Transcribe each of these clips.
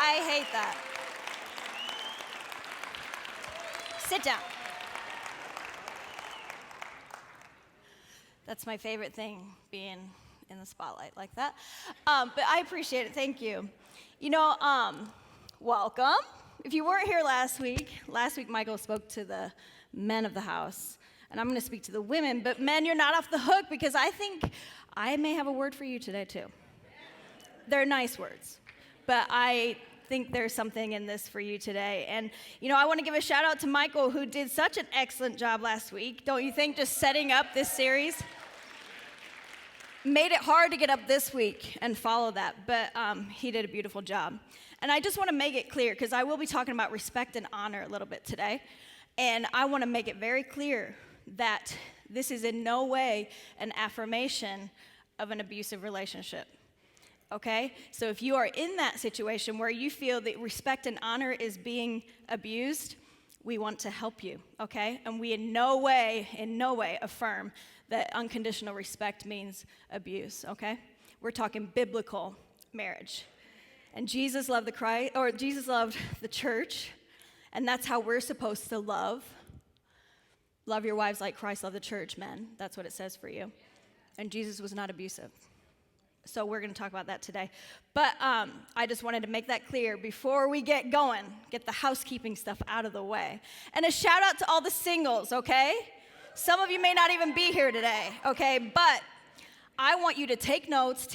I hate that. Sit down. That's my favorite thing, being in the spotlight like that. But I appreciate it. Thank you. Welcome. If you weren't here last week Michael spoke to the men of the house, and I'm going to speak to the women. But men, you're not off the hook, because I think I may have a word for you today too. They're nice words, but I think there's something in this for you today. And, I want to give a shout out to Michael, who did such an excellent job last week. Don't you think, just setting up this series? Made it hard to get up this week and follow that, but he did a beautiful job. And I just want to make it clear, because I will be talking about respect and honor a little bit today. And I want to make it very clear that this is in no way an affirmation of an abusive relationship. Okay? So if you are in that situation where you feel that respect and honor is being abused, we want to help you, okay? And we in no way affirm that unconditional respect means abuse, okay? We're talking biblical marriage. And Jesus loved the church, and that's how we're supposed to love. Love your wives like Christ loved the church, men. That's what it says for you. And Jesus was not abusive. So we're going to talk about that today. But I just wanted to make that clear before we get going, get the housekeeping stuff out of the way. And a shout out to all the singles, okay? Some of you may not even be here today, okay? But I want you to take notes,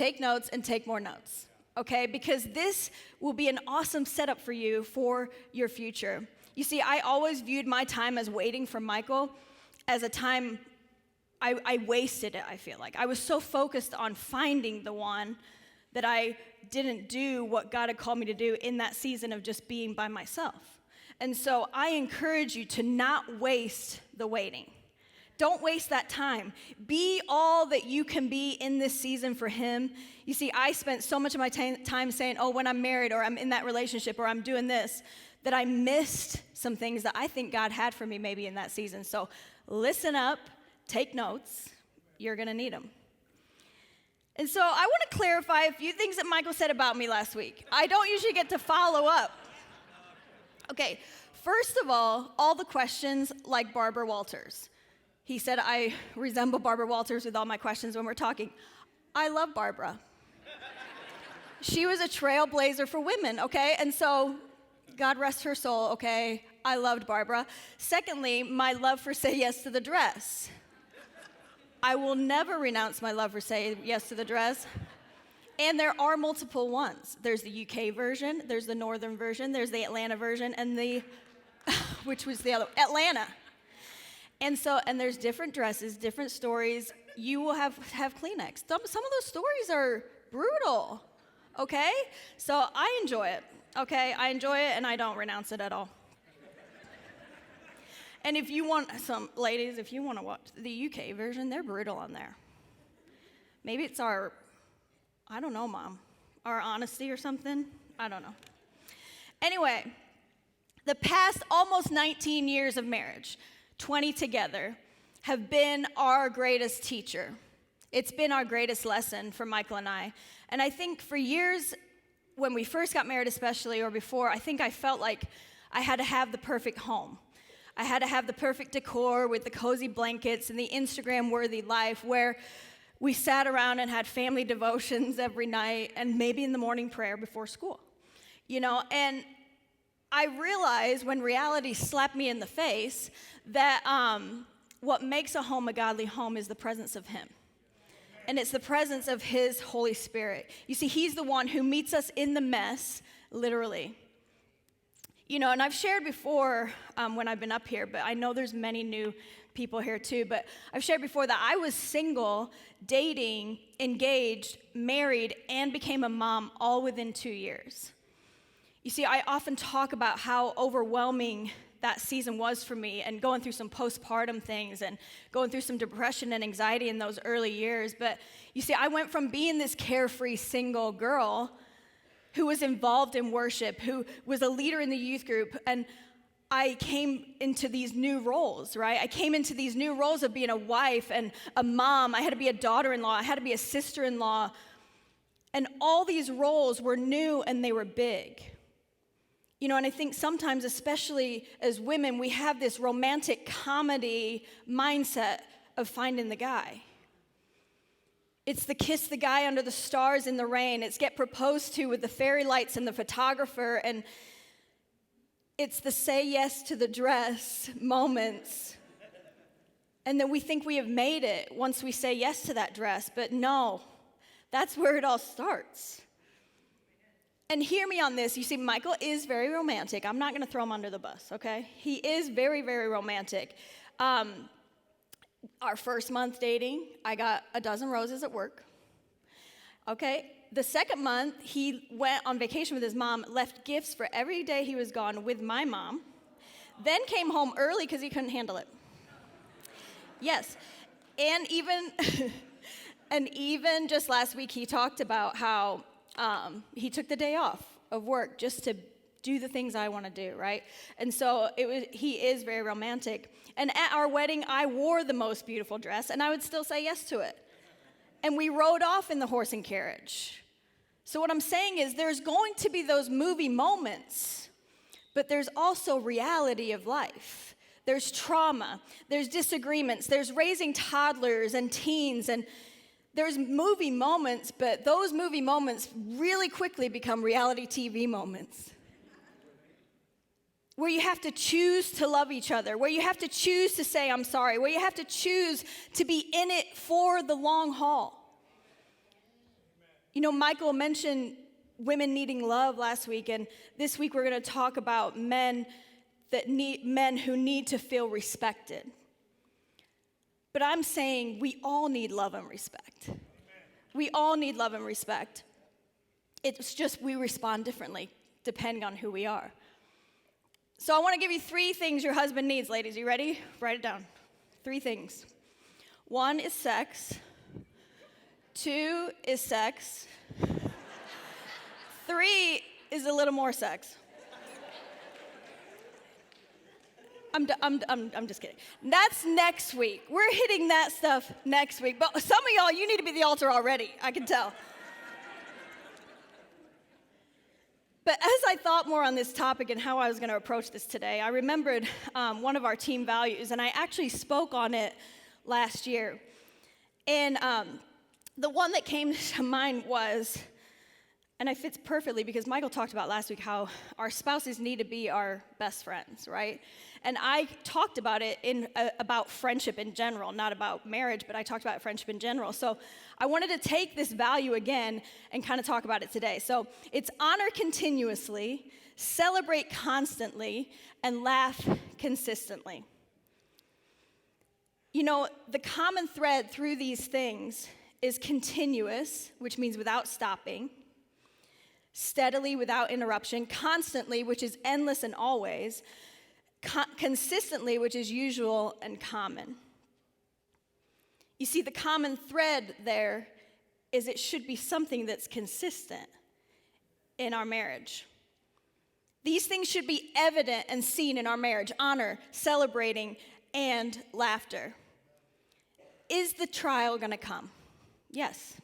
and take more notes, okay? Because this will be an awesome setup for you for your future. You see, I always viewed my time as waiting for Michael as a time I wasted it, I feel like. I was so focused on finding the one that I didn't do what God had called me to do in that season of just being by myself. And so I encourage you to not waste the waiting. Don't waste that time. Be all that you can be in this season for him. You see, I spent so much of my time saying, when I'm married, or I'm in that relationship, or I'm doing this, that I missed some things that I think God had for me maybe in that season. So listen up. Take notes. You're going to need them. And so I want to clarify a few things that Michael said about me last week. I don't usually get to follow up. Okay, first of all the questions like Barbara Walters. He said I resemble Barbara Walters with all my questions when we're talking. I love Barbara. She was a trailblazer for women, okay? And so God rest her soul, okay? I loved Barbara. Secondly, my love for Say Yes to the Dress. I will never renounce my love for Say Yes to the Dress. And there are multiple ones. There's the UK version, there's the northern version, there's the Atlanta version, and which was the other, Atlanta. And there's different dresses, different stories. You will have Kleenex. Some of those stories are brutal, okay? So I enjoy it, okay? I enjoy it, and I don't renounce it at all. And if you want ladies, if you want to watch the UK version, they're brutal on there. Maybe it's I don't know, Mom, our honesty or something. I don't know. Anyway, the past almost 19 years of marriage, 20 together, have been our greatest teacher. It's been our greatest lesson for Michael and I. And I think for years, when we first got married especially, or before, I think I felt like I had to have the perfect home. I had to have the perfect decor with the cozy blankets and the Instagram-worthy life where we sat around and had family devotions every night and maybe in the morning prayer before school. And I realized when reality slapped me in the face that what makes a home a godly home is the presence of him. And it's the presence of his Holy Spirit. You see, he's the one who meets us in the mess, literally. And I've shared before when I've been up here, but I know there's many new people here too, but I've shared before that I was single, dating, engaged, married, and became a mom all within 2 years. You see, I often talk about how overwhelming that season was for me and going through some postpartum things and going through some depression and anxiety in those early years. But you see, I went from being this carefree single girl who was involved in worship, who was a leader in the youth group, and I came into these new roles, right? I came into these new roles of being a wife and a mom. I had to be a daughter-in-law. I had to be a sister-in-law. And all these roles were new and they were big. And I think sometimes, especially as women, we have this romantic comedy mindset of finding the guy. It's the kiss the guy under the stars in the rain. It's get proposed to with the fairy lights and the photographer. And it's the say yes to the dress moments. And then we think we have made it once we say yes to that dress. But no, that's where it all starts. And hear me on this. You see, Michael is very romantic. I'm not going to throw him under the bus, okay? He is very, very romantic. Our first month dating, I got a dozen roses at work. Okay? The second month, he went on vacation with his mom, left gifts for every day he was gone with my mom, then came home early because he couldn't handle it. Yes. And even just last week, he talked about how he took the day off of work just to do the things I want to do, right? And so he is very romantic. And at our wedding, I wore the most beautiful dress, and I would still say yes to it. And we rode off in the horse and carriage. So what I'm saying is there's going to be those movie moments, but there's also reality of life. There's trauma, there's disagreements, there's raising toddlers and teens, and there's movie moments, but those movie moments really quickly become reality TV moments. Where you have to choose to love each other, where you have to choose to say I'm sorry, where you have to choose to be in it for the long haul. Michael mentioned women needing love last week, and this week we're going to talk about men who need to feel respected. But I'm saying we all need love and respect. We all need love and respect. It's just we respond differently depending on who we are. So I want to give you 3 things your husband needs, ladies. You ready? Write it down. 3 things. 1 is sex. 2 is sex. 3 is a little more sex. I'm just kidding. That's next week. We're hitting that stuff next week. But some of y'all, you need to be at the altar already. I can tell. But as I thought more on this topic and how I was going to approach this today, I remembered one of our team values, and I actually spoke on it last year. And the one that came to mind was, and it fits perfectly because Michael talked about last week how our spouses need to be our best friends, right? And I talked about it about friendship in general, not about marriage, but I talked about friendship in general. So I wanted to take this value again and kind of talk about it today. So it's honor continuously, celebrate constantly, and laugh consistently. The common thread through these things is continuous, which means without stopping, steadily without interruption, constantly, which is endless and always, consistently, which is usual and common. You see, the common thread there is it should be something that's consistent in our marriage. These things should be evident and seen in our marriage: honor, celebrating, and laughter. Is the trial going to come? Yes.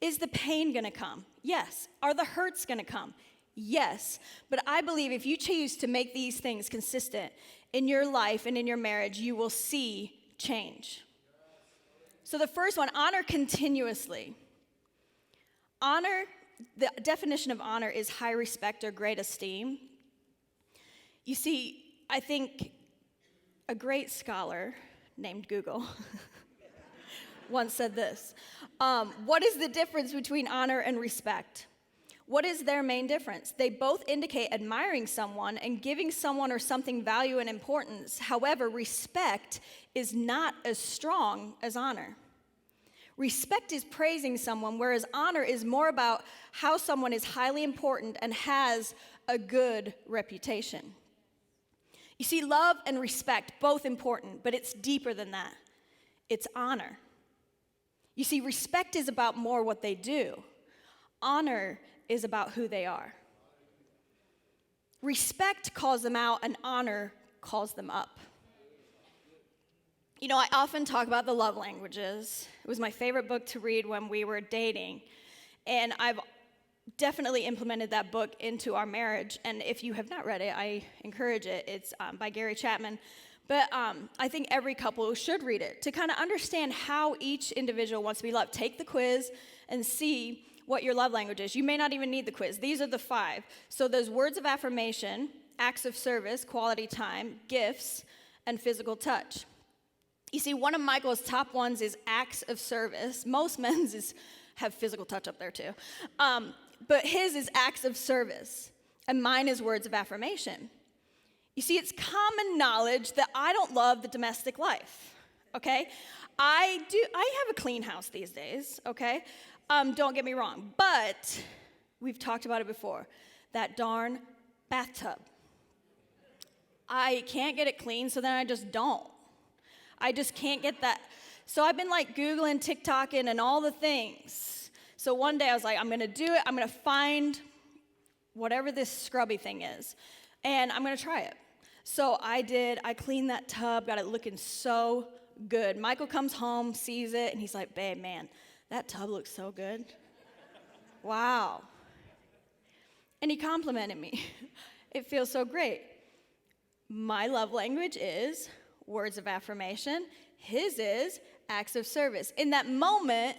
Is the pain going to come? Yes. Are the hurts going to come? Yes. But I believe if you choose to make these things consistent in your life and in your marriage, you will see change. So the first one, honor continuously. Honor, the definition of honor is high respect or great esteem. You see, I think a great scholar named Google once said this. What is the difference between honor and respect? What is their main difference? They both indicate admiring someone and giving someone or something value and importance. However, respect is not as strong as honor. Respect is praising someone, whereas honor is more about how someone is highly important and has a good reputation. You see, love and respect, both important, but it's deeper than that. It's honor. You see, respect is about more what they do. Honor is about who they are. Respect calls them out, and honor calls them up. I often talk about the love languages. It was my favorite book to read when we were dating. And I've definitely implemented that book into our marriage. And if you have not read it, I encourage it. It's by Gary Chapman. But I think every couple should read it to kind of understand how each individual wants to be loved. Take the quiz and see what your love language is. You may not even need the quiz. These are the 5. So there's words of affirmation, acts of service, quality time, gifts, and physical touch. You see, one of Michael's top ones is acts of service. Most men's have physical touch up there too. But his is acts of service, and mine is words of affirmation. You see, it's common knowledge that I don't love the domestic life, okay? I have a clean house these days, okay? Don't get me wrong, but we've talked about it before. That darn bathtub. I can't get it clean, so then I just don't. I just can't get that. So I've been like Googling, TikToking, and all the things. So one day I was like, I'm gonna do it. I'm gonna find whatever this scrubby thing is, and I'm gonna try it. So I did. I cleaned that tub, got it looking so good. Michael comes home, sees it, and he's like, babe, man, that tub looks so good. Wow. And he complimented me. It feels so great. My love language is words of affirmation. His is acts of service. In that moment,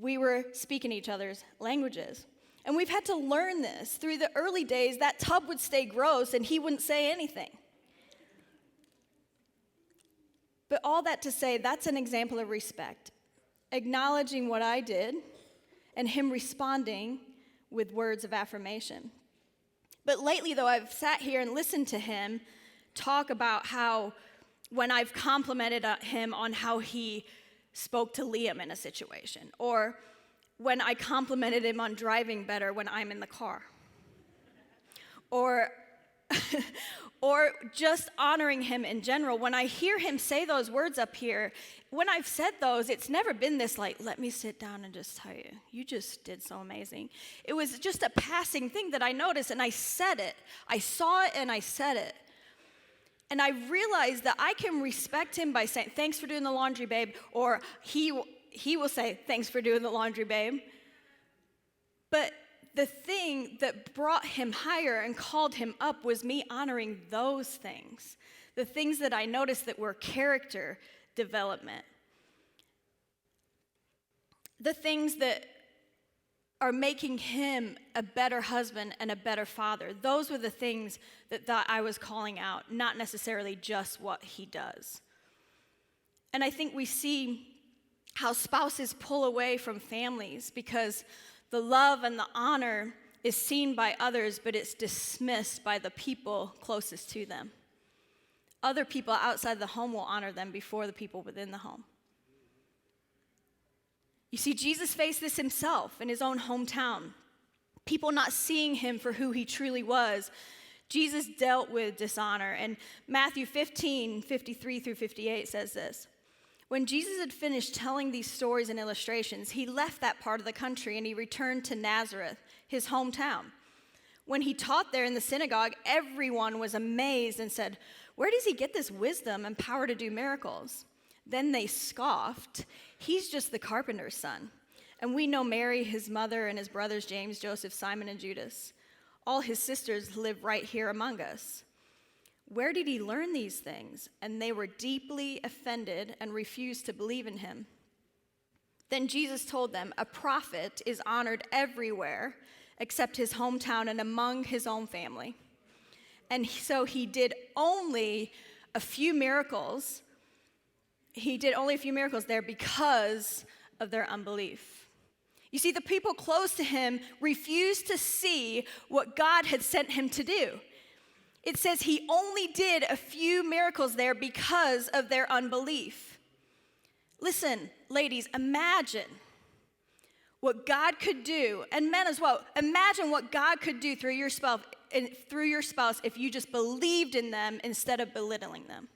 we were speaking each other's languages. And we've had to learn this. Through the early days, that tub would stay gross and he wouldn't say anything. But all that to say, that's an example of respect. Acknowledging what I did and him responding with words of affirmation. But lately, though, I've sat here and listened to him talk about how when I've complimented him on how he spoke to Liam in a situation, or when I complimented him on driving better when I'm in the car, or just honoring him in general. When I hear him say those words up here, when I've said those, it's never been this like, let me sit down and just tell you, you just did so amazing. It was just a passing thing that I noticed, and I said it. I saw it and I said it. And I realized that I can respect him by saying, thanks for doing the laundry, babe, or he will say, thanks for doing the laundry, babe. But the thing that brought him higher and called him up was me honoring those things, the things that I noticed that were character development, the things that are making him a better husband and a better father. Those were the things that I was calling out, not necessarily just what he does. And I think we see how spouses pull away from families because the love and the honor is seen by others, but it's dismissed by the people closest to them. Other people outside the home will honor them before the people within the home. You see, Jesus faced this himself in his own hometown. People not seeing him for who he truly was. Jesus dealt with dishonor. And Matthew 15:53 through 58 says this. When Jesus had finished telling these stories and illustrations, he left that part of the country and he returned to Nazareth, his hometown. When he taught there in the synagogue, everyone was amazed and said, "Where does he get this wisdom and power to do miracles?" Then they scoffed. "He's just the carpenter's son. And we know Mary, his mother, and his brothers James, Joseph, Simon, and Judas. All his sisters live right here among us. Where did he learn these things?" And they were deeply offended and refused to believe in him. Then Jesus told them, "A prophet is honored everywhere except his hometown and among his own family." And so he did only a few miracles. He did only a few miracles there because of their unbelief. You see, the people close to him refused to see what God had sent him to do. It says he only did a few miracles there because of their unbelief. Listen, ladies, imagine what God could do, and men as well. Imagine what God could do through your spouse if you just believed in them instead of belittling them.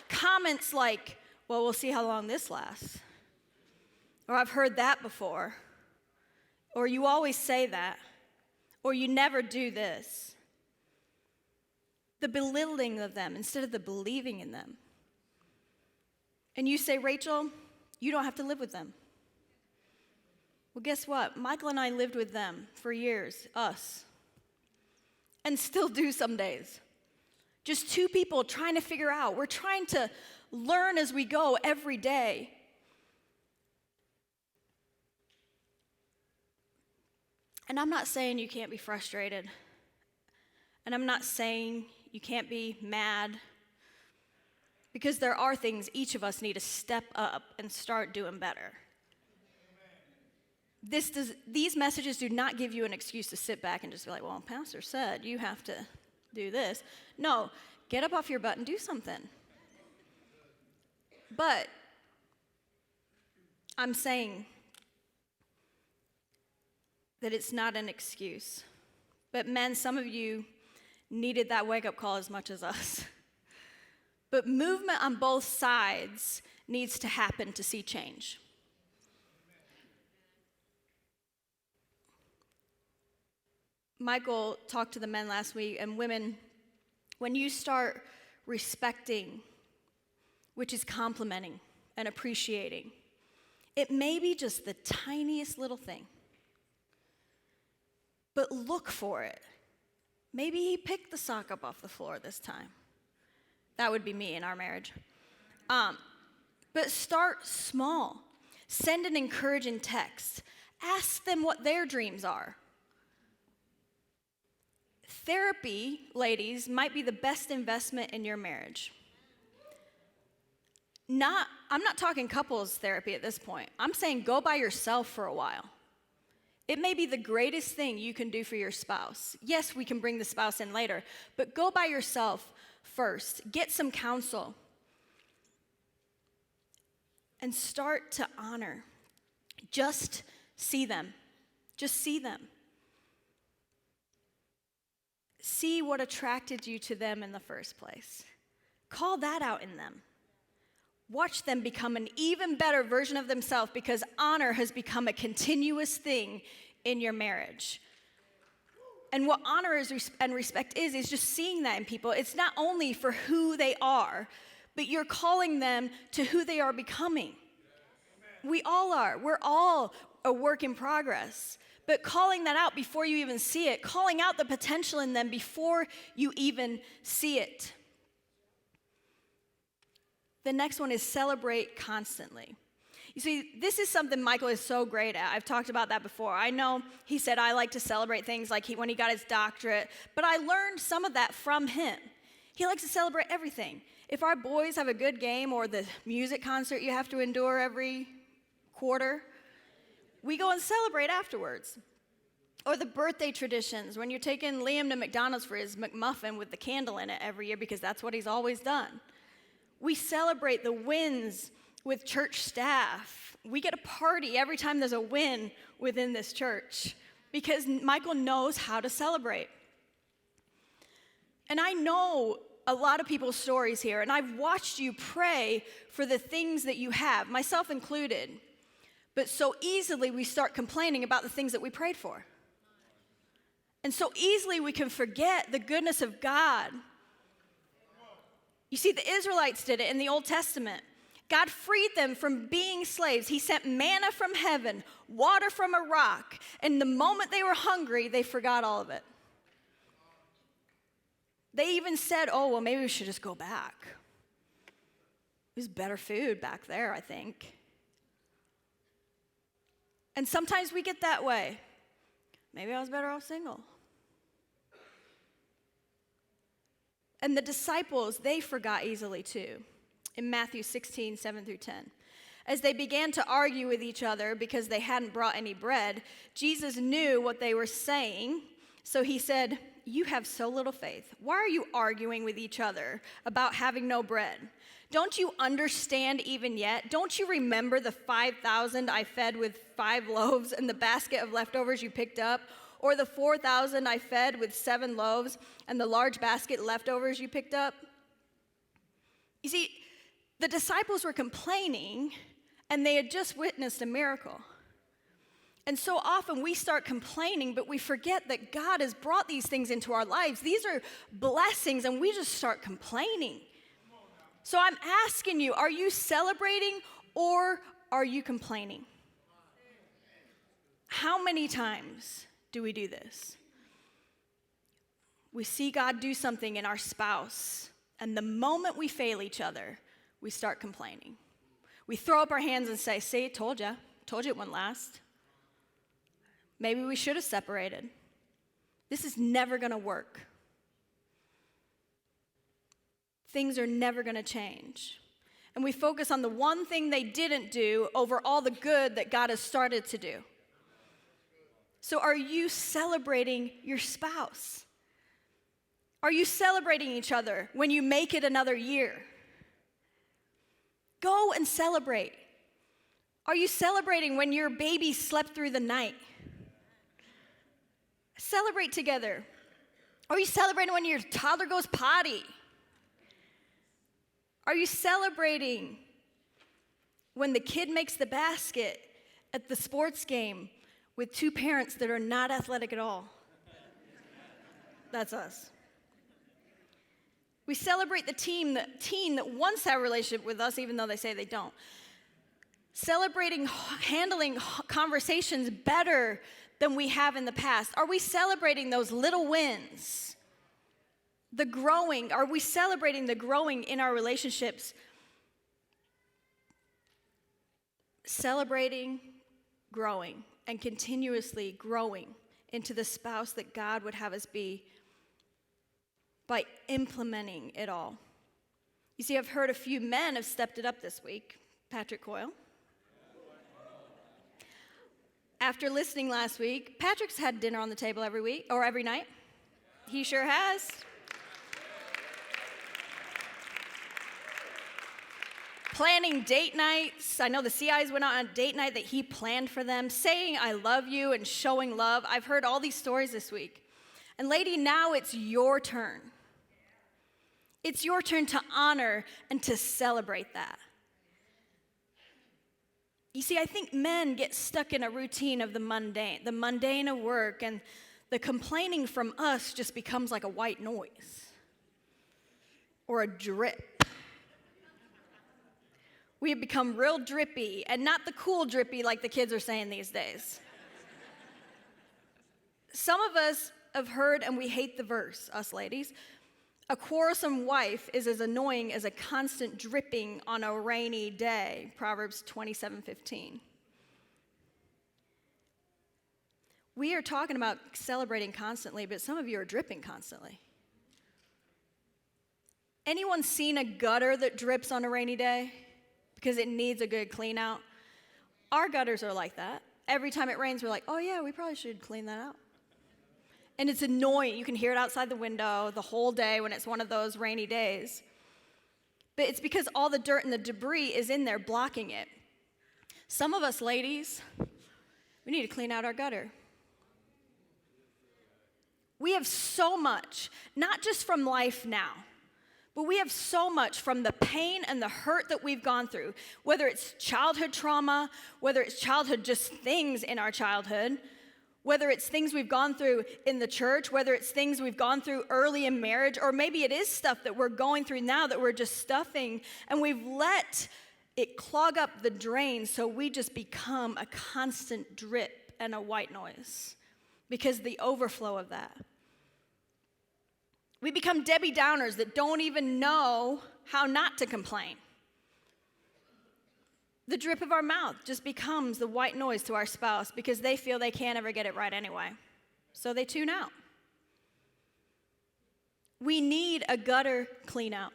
Comments like, "Well, we'll see how long this lasts," or "I've heard that before," or "You always say that," or "You never do this." The belittling of them instead of the believing in them. And you say, "Rachel, you don't have to live with them. Well, guess what? Michael and I lived with them for years, us, and still do some days. Just two people trying to figure out. We're trying to learn as we go every day. And I'm not saying you can't be frustrated. And I'm not saying you can't be mad. Because there are things each of us need to step up and start doing better. These messages do not give you an excuse to sit back and just be like, well, Pastor said you have to do this. No, get up off your butt and do something. But I'm saying that it's not an excuse. But men, some of you needed that wake-up call as much as us. But movement on both sides needs to happen to see change. Michael talked to the men last week, and women, when you start respecting, which is complimenting and appreciating, it may be just the tiniest little thing, but look for it. Maybe he picked the sock up off the floor this time. That would be me in our marriage. But start small. Send an encouraging text. Ask them what their dreams are. Therapy, ladies, might be the best investment in your marriage. I'm not talking couples therapy at this point. I'm saying go by yourself for a while. It may be the greatest thing you can do for your spouse. Yes, we can bring the spouse in later, but go by yourself first. Get some counsel. And start to honor. Just see them. Just see them. See what attracted you to them in the first place. Call that out in them. Watch them become an even better version of themselves because honor has become a continuous thing in your marriage. And what honor is and respect is just seeing that in people. It's not only for who they are, but you're calling them to who they are becoming. We all are. We're all a work in progress. But calling that out before you even see it, calling out the potential in them before you even see it. The next one is celebrate constantly. You see, this is something Michael is so great at. I've talked about that before. I know he said I like to celebrate things like when he got his doctorate, but I learned some of that from him. He likes to celebrate everything. If our boys have a good game or the music concert you have to endure every quarter, we go and celebrate afterwards. Or the birthday traditions, when you're taking Liam to McDonald's for his McMuffin with the candle in it every year because that's what he's always done. We celebrate the wins with church staff. We get a party every time there's a win within this church because Michael knows how to celebrate. And I know a lot of people's stories here, and I've watched you pray for the things that you have, myself included. But so easily we start complaining about the things that we prayed for. And so easily we can forget the goodness of God. You see, the Israelites did it in the Old Testament. God freed them from being slaves. He sent manna from heaven, water from a rock, and the moment they were hungry, they forgot all of it. They even said, oh, well, maybe we should just go back. It was better food back there, I think. And sometimes we get that way. Maybe I was better off single. And the disciples, they forgot easily too. In Matthew 16, 7 through 10. As they began to argue with each other because they hadn't brought any bread, Jesus knew what they were saying. So he said, you have so little faith. Why are you arguing with each other about having no bread? Don't you understand even yet? Don't you remember the 5,000 I fed with 5 loaves and the basket of leftovers you picked up? Or the 4,000 I fed with 7 loaves and the large basket leftovers you picked up? You see, the disciples were complaining and they had just witnessed a miracle. And so often we start complaining, but we forget that God has brought these things into our lives. These are blessings, and we just start complaining. So I'm asking you, are you celebrating or are you complaining? how many times do we do this? We see God do something in our spouse, and the moment we fail each other, we start complaining. We throw up our hands and say, see, told you it wouldn't last. Maybe we should have separated. This is never going to work. Things are never going to change. And we focus on the one thing they didn't do over all the good that God has started to do. So are you celebrating your spouse? Are you celebrating each other when you make it another year? Go and celebrate. Are you celebrating when your baby slept through the night? Celebrate together. Are you celebrating when your toddler goes potty? Are you celebrating when the kid makes the basket at the sports game with two parents that are not athletic at all? That's us. We celebrate the teen that once had a relationship with us, even though they say they don't. Celebrating handling conversations better than we have in the past. Are we celebrating those little wins? The growing, are we celebrating the growing in our relationships? Celebrating, growing, and continuously growing into the spouse that God would have us be by implementing it all. You see, I've heard a few men have stepped it up this week. Patrick Coyle. After listening last week, Patrick's had dinner on the table every week, or every night. He sure has. Planning date nights. I know the CIs went out on a date night that he planned for them, saying I love you and showing love. I've heard all these stories this week. And lady, now it's your turn. It's your turn to honor and to celebrate that. You see, I think men get stuck in a routine of the mundane of work, and the complaining from us just becomes like a white noise or a drip. We have become real drippy, and not the cool drippy like the kids are saying these days. Some of us have heard, and we hate the verse, us ladies. A quarrelsome wife is as annoying as a constant dripping on a rainy day, Proverbs 27:15. We are talking about celebrating constantly, but some of you are dripping constantly. Anyone seen a gutter that drips on a rainy day because it needs a good clean out? Our gutters are like that. Every time it rains, we're like, oh yeah, we probably should clean that out. And it's annoying. You can hear it outside the window the whole day when it's one of those rainy days. But it's because all the dirt and the debris is in there blocking it. Some of us ladies, we need to clean out our gutter. We have so much, not just from life now, but we have so much from the pain and the hurt that we've gone through, whether it's childhood trauma, whether it's childhood just things in our childhood, whether it's things we've gone through in the church, whether it's things we've gone through early in marriage, or maybe it is stuff that we're going through now that we're just stuffing, and we've let it clog up the drain so we just become a constant drip and a white noise because of the overflow of that. We become Debbie Downers that don't even know how not to complain. The drip of our mouth just becomes the white noise to our spouse because they feel they can't ever get it right anyway. So they tune out. We need a gutter clean out.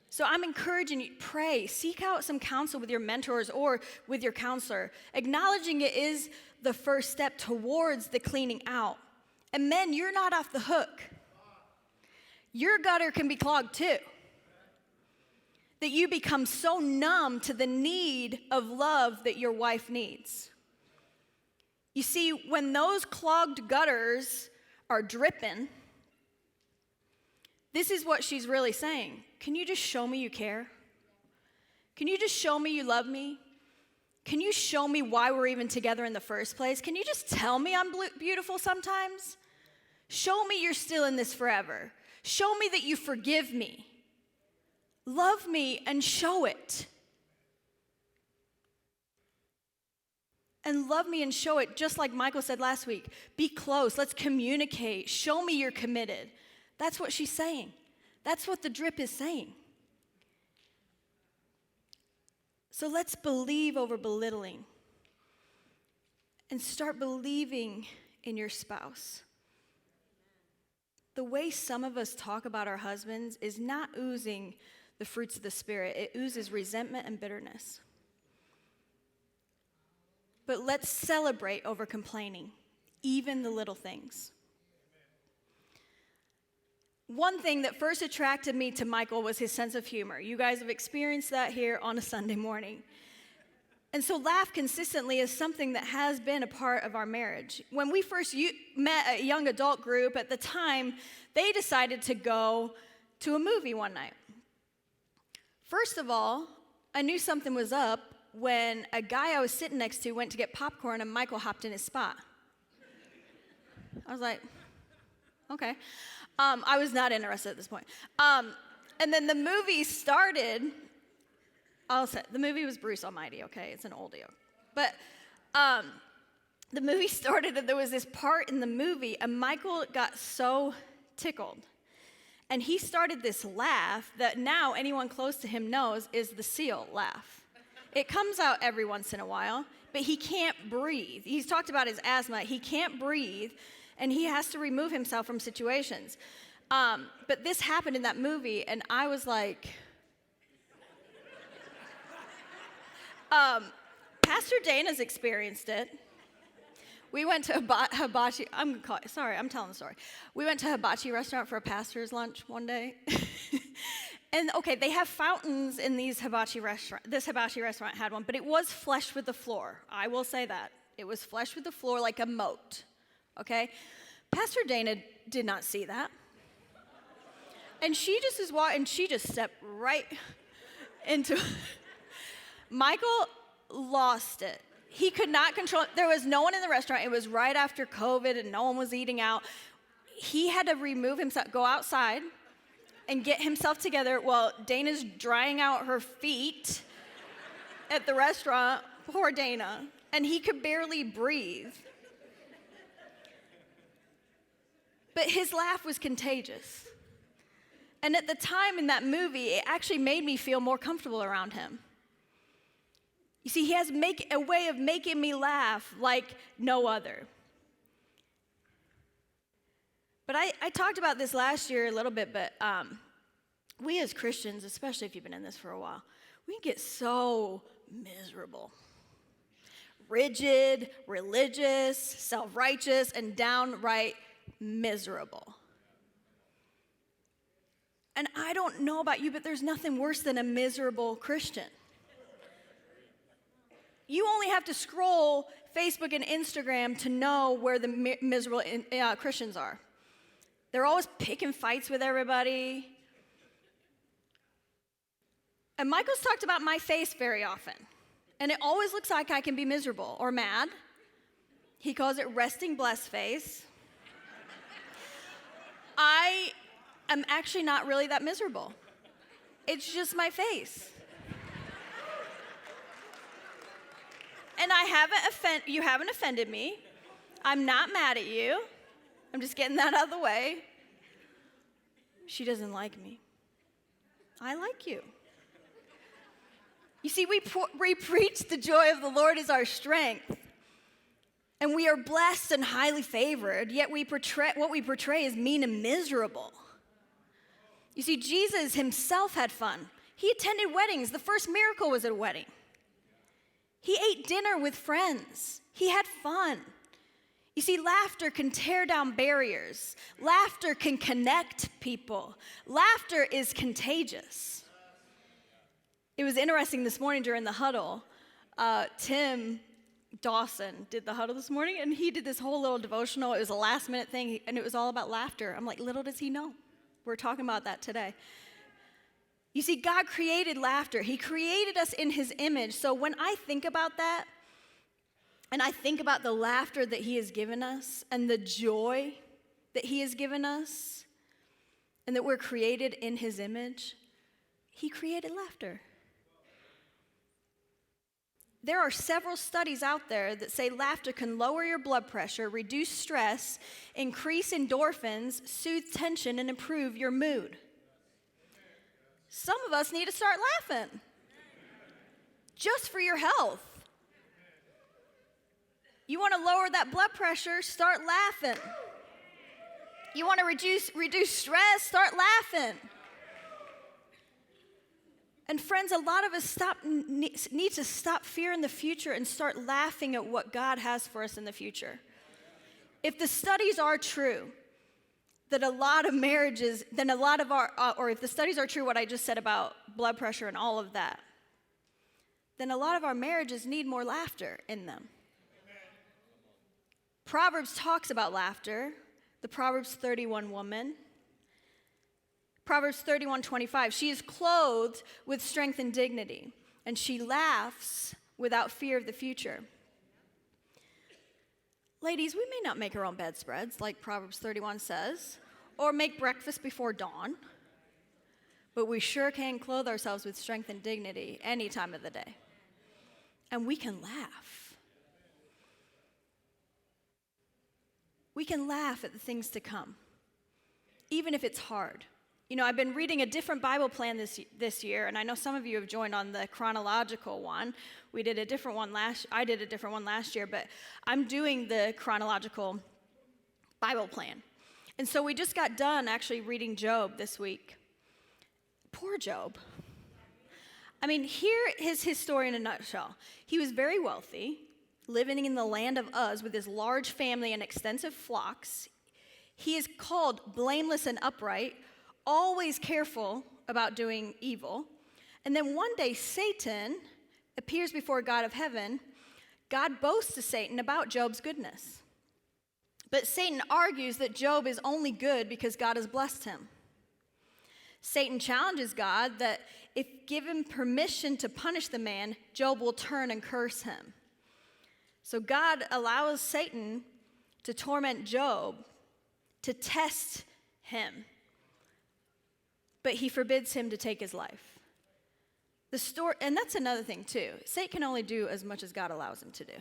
So I'm encouraging you, pray, seek out some counsel with your mentors or with your counselor. Acknowledging it is the first step towards the cleaning out. And men, you're not off the hook. Your gutter can be clogged too. That you become so numb to the need of love that your wife needs. You see, when those clogged gutters are dripping, this is what she's really saying. Can you just show me you care? Can you just show me you love me? Can you show me why we're even together in the first place? Can you just tell me I'm beautiful sometimes? Show me you're still in this forever. Show me that you forgive me. Love me and show it. and love me and show it, just like Michael said last week. Be close. Let's communicate. Show me you're committed. That's what she's saying. That's what the drip is saying. So let's believe over belittling and start believing in your spouse. The way some of us talk about our husbands is not oozing the fruits of the Spirit. It oozes resentment and bitterness. But let's celebrate over complaining, even the little things. One thing that first attracted me to Michael was his sense of humor. You guys have experienced that here on a Sunday morning. And so laugh consistently is something that has been a part of our marriage. When we first met a young adult group, at the time, they decided to go to a movie one night. First of all, I knew something was up when a guy I was sitting next to went to get popcorn and Michael hopped in his spot. I was like, okay. I was not interested at this point. And then the movie started. I'll say, the movie was Bruce Almighty, okay? It's an oldie. But the movie started, and there was this part in the movie, and Michael got so tickled. And he started this laugh that now anyone close to him knows is the seal laugh. It comes out every once in a while, but he can't breathe. He's talked about his asthma. He can't breathe, and he has to remove himself from situations. But this happened in that movie, and I was like, Pastor Dana's experienced it. We went to Hibachi. I'm telling the story. We went to Hibachi restaurant for a pastor's lunch one day. And okay, they have fountains in these hibachi restaurant. This hibachi restaurant had one, but it was flush with the floor. I will say that. It was flush with the floor like a moat. Okay? Pastor Dana did not see that. And she just stepped right into Michael lost it. He could not control it. There was no one in the restaurant. It was right after COVID and no one was eating out. He had to remove himself, go outside and get himself together while Dana's drying out her feet at the restaurant. Poor Dana. And he could barely breathe. But his laugh was contagious. And at the time in that movie, it actually made me feel more comfortable around him. You see, he has a way of making me laugh like no other. But I talked about this last year a little bit, but we as Christians, especially if you've been in this for a while, we get so miserable. Rigid, religious, self-righteous, and downright miserable. And I don't know about you, but there's nothing worse than a miserable Christian. You only have to scroll Facebook and Instagram to know where the miserable Christians are. They're always picking fights with everybody. And Michael's talked about my face very often. And it always looks like I can be miserable or mad. He calls it resting blessed face. I am actually not really that miserable. It's just my face. And you haven't offended me. I'm not mad at you. I'm just getting that out of the way. She doesn't like me. I like you. You see, we preach the joy of the Lord is our strength. And we are blessed and highly favored, yet what we portray is mean and miserable. You see, Jesus himself had fun. He attended weddings. The first miracle was at a wedding. He ate dinner with friends. He had fun. You see, laughter can tear down barriers. Laughter can connect people. Laughter is contagious. It was interesting this morning during the huddle. Tim Dawson did the huddle this morning, and he did this whole little devotional. It was a last-minute thing, and it was all about laughter. I'm like, little does he know. We're talking about that today. You see, God created laughter. He created us in his image. So when I think about that, and I think about the laughter that he has given us, and the joy that he has given us, and that we're created in his image, he created laughter. There are several studies out there that say laughter can lower your blood pressure, reduce stress, increase endorphins, soothe tension, and improve your mood. Some of us need to start laughing just for your health. You want to lower that blood pressure, start laughing. You want to reduce stress, start laughing. And friends, a lot of us need to stop fearing the future and start laughing at what God has for us in the future. If the studies are true, that a lot of marriages, then a lot of or if the studies are true, what I just said about blood pressure and all of that, then a lot of our marriages need more laughter in them. Proverbs talks about laughter. The Proverbs 31 woman. Proverbs 31:25, she is clothed with strength and dignity, and she laughs without fear of the future. Ladies, we may not make our own bedspreads, like Proverbs 31 says, or make breakfast before dawn, but we sure can clothe ourselves with strength and dignity any time of the day. And we can laugh. We can laugh at the things to come, even if it's hard. You know, I've been reading a different Bible plan this year, and I know some of you have joined on the chronological one. I did a different one last year, but I'm doing the chronological Bible plan. And so we just got done actually reading Job this week. Poor Job. I mean, here is his story in a nutshell. He was very wealthy, living in the land of Uz with his large family and extensive flocks. He is called blameless and upright, always careful about doing evil. And then one day Satan appears before God of heaven. God boasts to Satan about Job's goodness. But Satan argues that Job is only good because God has blessed him. Satan challenges God that if given permission to punish the man, Job will turn and curse him. So God allows Satan to torment Job, to test him. But he forbids him to take his life. The story, and that's another thing too. Satan can only do as much as God allows him to do.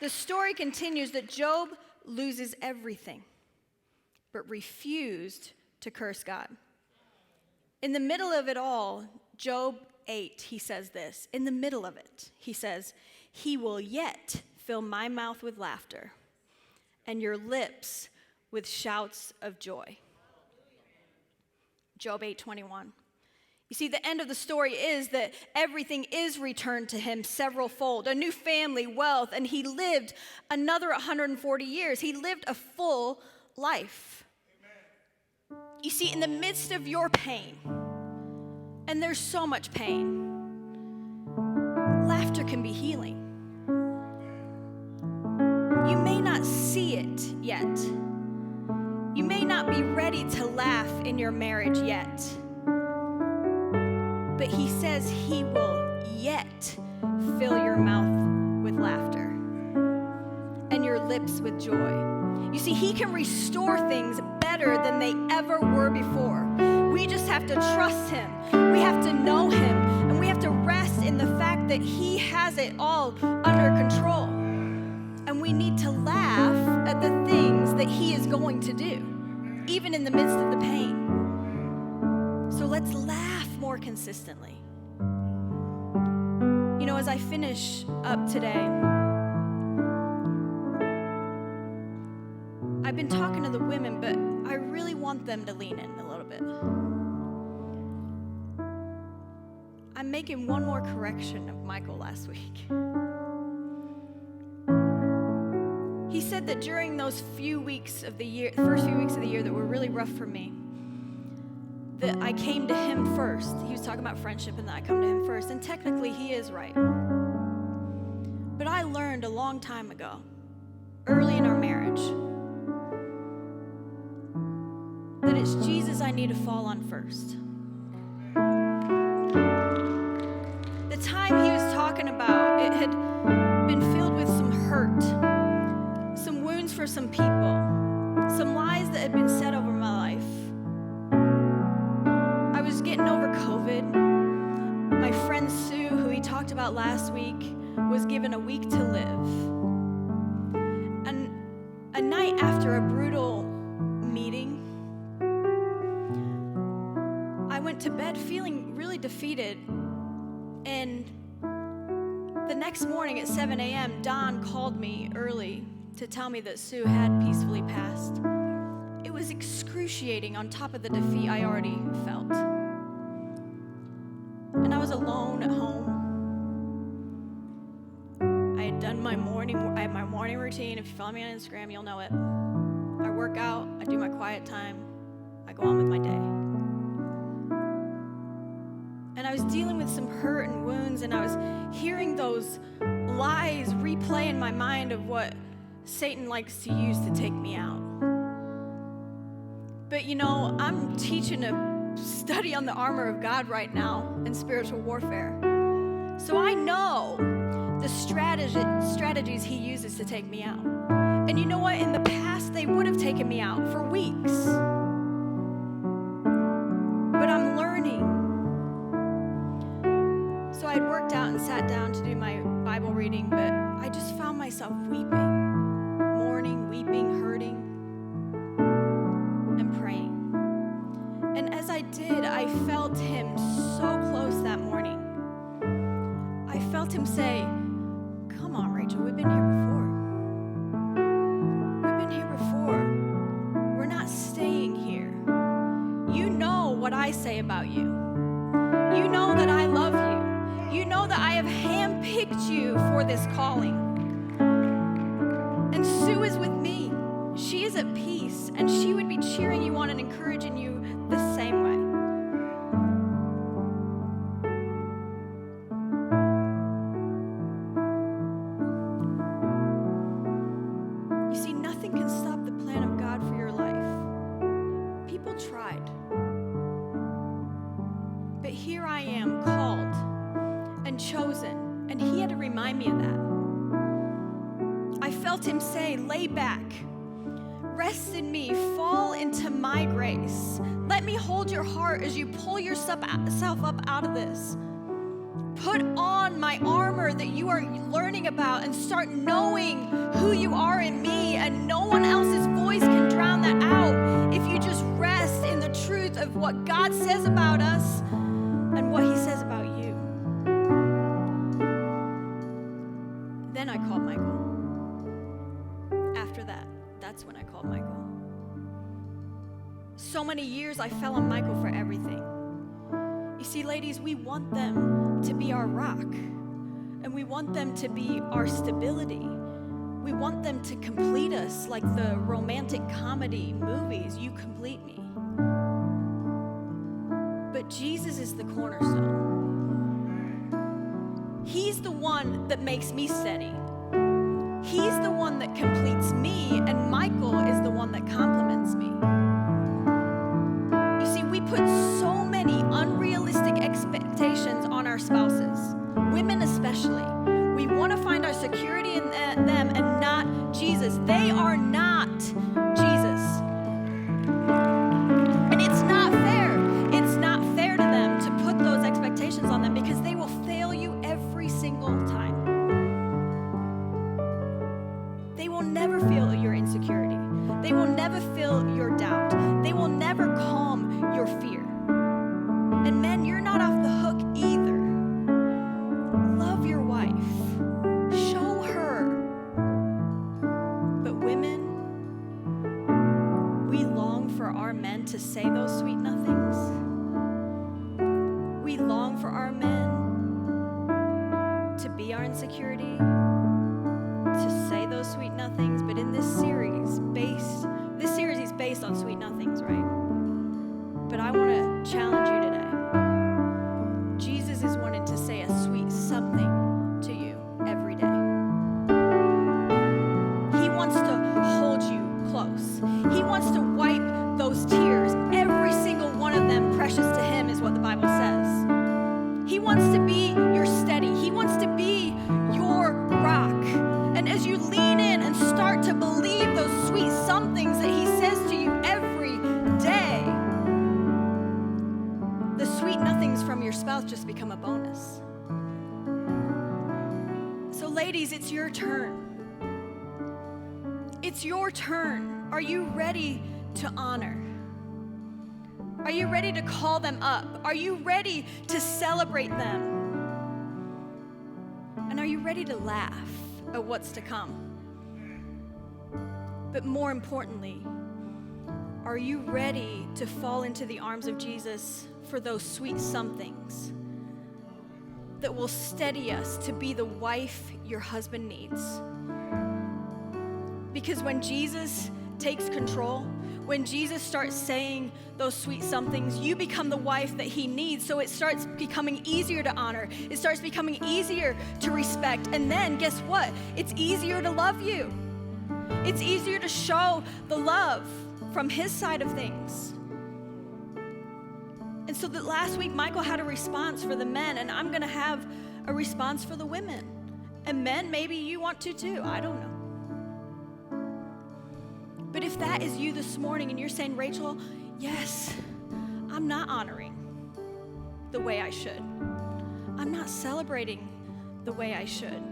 The story continues that Job loses everything, but refused to curse God. In the middle of it all, Job 8, he says this. In the middle of it, he says, "He will yet fill my mouth with laughter, and your lips with shouts of joy." Job 8:21. You see, the end of the story is that everything is returned to him severalfold, a new family, wealth, and he lived another 140 years. He lived a full life. Amen. You see, in the midst of your pain, and there's so much pain, laughter can be healing. You may not see it yet. You may not be ready to laugh in your marriage yet. But he says he will yet fill your mouth with laughter and your lips with joy. You see, he can restore things better than they ever were before. We just have to trust him. We have to know him. And we have to rest in the fact that he has it all under control. And we need to laugh at the things that he is going to do, even in the midst of the pain. So let's laugh more consistently. You know, as I finish up today, I've been talking to the women, but I really want them to lean in a little bit. I'm making one more correction of Michael last week. He said that during those few weeks of the year, the first few weeks of the year that were really rough for me, that I came to him first. He was talking about friendship and that I come to him first. And technically he is right. But I learned a long time ago, early in our marriage, that it's Jesus I need to fall on first. The time he was talking about, it had been filled with some hurt, some wounds for some people, some lies that had been said over my life. I was getting over COVID. My friend given a week to live. And a night after a brutal meeting, I went to bed feeling really defeated. And the next morning at 7 a.m., Don called me early to tell me that Sue had peacefully passed. It was excruciating on top of the defeat I already felt. And I was alone at home. I had done my morning routine. If you follow me on Instagram, you'll know it. I work out, I do my quiet time, I go on with my day. And I was dealing with some hurt and wounds, and I was hearing those lies replay in my mind of what Satan likes to use to take me out. But you know, I'm teaching a study on the armor of God right now in spiritual warfare. So I know the strategies he uses to take me out. And you know what? In the past, they would have taken me out for weeks. But I'm learning. So I had worked out and sat down to do my Bible reading, but I just found myself weeping, mourning, weeping, hurting, and praying. And as I did, I felt him so close that morning. I felt him say, "Come on, Rachel, we've been here before. We've been here before. We're not staying here. You know what I say about you. You know that I love you. You know that I have handpicked you for this calling. And Sue is with me. She is at peace, and she would be cheering you on and encouraging you the same way." You see, nothing can stop the plan of God for your life. People tried. But here I am, called and chosen, and he had to remind me of that. I felt him say, "Lay back. Rest in me, fall into my grace. Let me hold your heart as you pull yourself up out of this. Put on my armor that you are learning about and start knowing who you are in me, and no one else's voice can drown that out if you just rest in the truth of what God says about us and what he says about you." Then I called Michael. After that, that's when I called Michael. So many years I fell on Michael for everything. You see, ladies, we want them to be our rock, and we want them to be our stability. We want them to complete us like the romantic comedy movies, "You complete me." But Jesus is the cornerstone. He's the one that makes me steady. He's the one that completes me, and Michael is the one that compliments me. You see, we put so many unrealistic expectations on our spouses, women especially. We want to find our security in them and not Jesus. They are not Jesus. And it's not fair. It's not fair to them to put those expectations on them, because they will fail you every single time. They will never feel your insecurity. They will never feel your doubt. They will never calm your fear. And men, you're not off the hook either. Love your wife. Show her. But women, we long for our men to say those sweet nothings. We long for our men to be our insecurity, to say those sweet nothings. But in this series is based on sweet nothings, right? But I want to challenge you today. Jesus is wanting to say a sweet something to you every day. He wants to hold you close. He wants to wipe those tears. Every single one of them precious to him is what the Bible says. He wants to be your steady. He wants to be your rock. And as you lean in and start to believe those ladies, it's your turn. It's your turn. Are you ready to honor? Are you ready to call them up? Are you ready to celebrate them? And are you ready to laugh at what's to come? But more importantly, are you ready to fall into the arms of Jesus for those sweet somethings that will steady us to be the wife your husband needs? Because when Jesus takes control, when Jesus starts saying those sweet somethings, you become the wife that he needs. So it starts becoming easier to honor. It starts becoming easier to respect. And then guess what? It's easier to love you. It's easier to show the love from his side of things. And so that last week, Michael had a response for the men, and I'm going to have a response for the women. And men, maybe you want to too. I don't know. But if that is you this morning and you're saying, Rachel, yes, I'm not honoring the way I should. I'm not celebrating the way I should.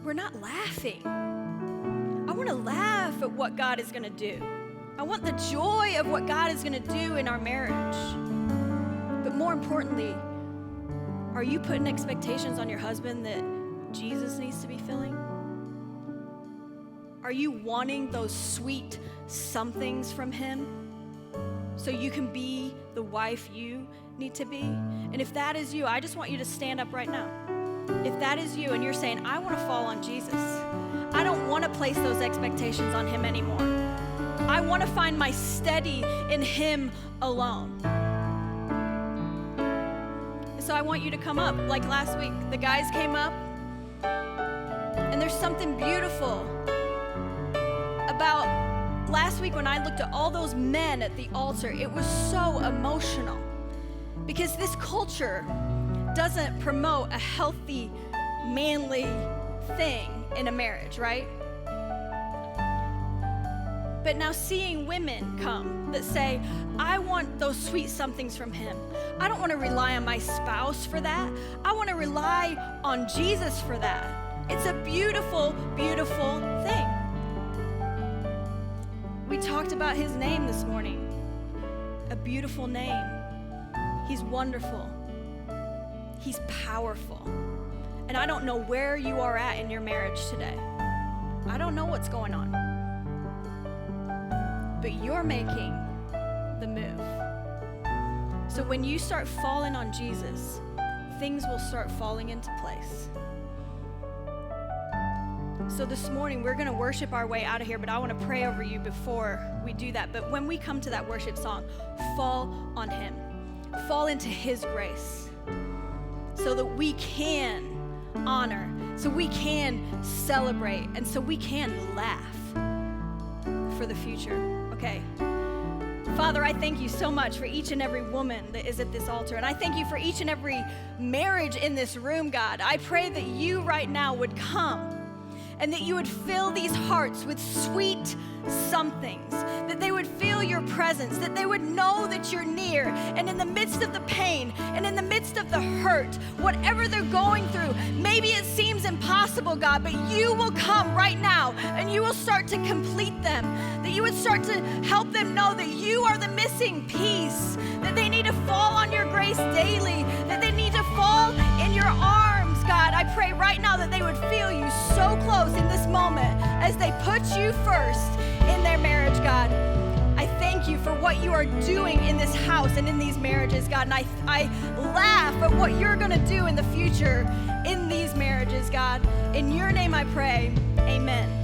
We're not laughing. I want to laugh at what God is going to do. I want the joy of what God is going to do in our marriage. But more importantly, are you putting expectations on your husband that Jesus needs to be filling? Are you wanting those sweet somethings from him so you can be the wife you need to be? And if that is you, I just want you to stand up right now. If that is you and you're saying, I want to fall on Jesus. I don't want to place those expectations on him anymore. I want to find my steady in him alone. So I want you to come up like last week. The guys came up, and there's something beautiful about last week when I looked at all those men at the altar. It was so emotional because this culture doesn't promote a healthy, manly thing in a marriage, right? But now seeing women come that say, I want those sweet somethings from him. I don't want to rely on my spouse for that. I want to rely on Jesus for that. It's a beautiful, beautiful thing. We talked about his name this morning. A beautiful name. He's wonderful. He's powerful. And I don't know where you are at in your marriage today. I don't know what's going on. But you're making the move. So when you start falling on Jesus, things will start falling into place. So this morning, we're going to worship our way out of here, but I want to pray over you before we do that. But when we come to that worship song, fall on him. Fall into his grace so that we can honor, so we can celebrate, and so we can laugh for the future. Okay. Father, I thank you so much for each and every woman that is at this altar. And I thank you for each and every marriage in this room, God. I pray that you right now would come and that you would fill these hearts with sweet somethings, that they would feel your presence, that they would know that you're near. And in the midst of the pain and in the midst of the hurt, whatever they're going through, maybe it seems impossible, God, but you will come right now and you will start to complete them, that you would start to help them know that you are the missing piece, that they need to fall on your grace daily, that they need to fall in your arms, God. I pray right now that they would feel you so close in this moment as they put you first in their marriage, God. I thank you for what you are doing in this house and in these marriages, God. And I laugh at what you're going to do in the future in these marriages, God. In your name I pray, amen.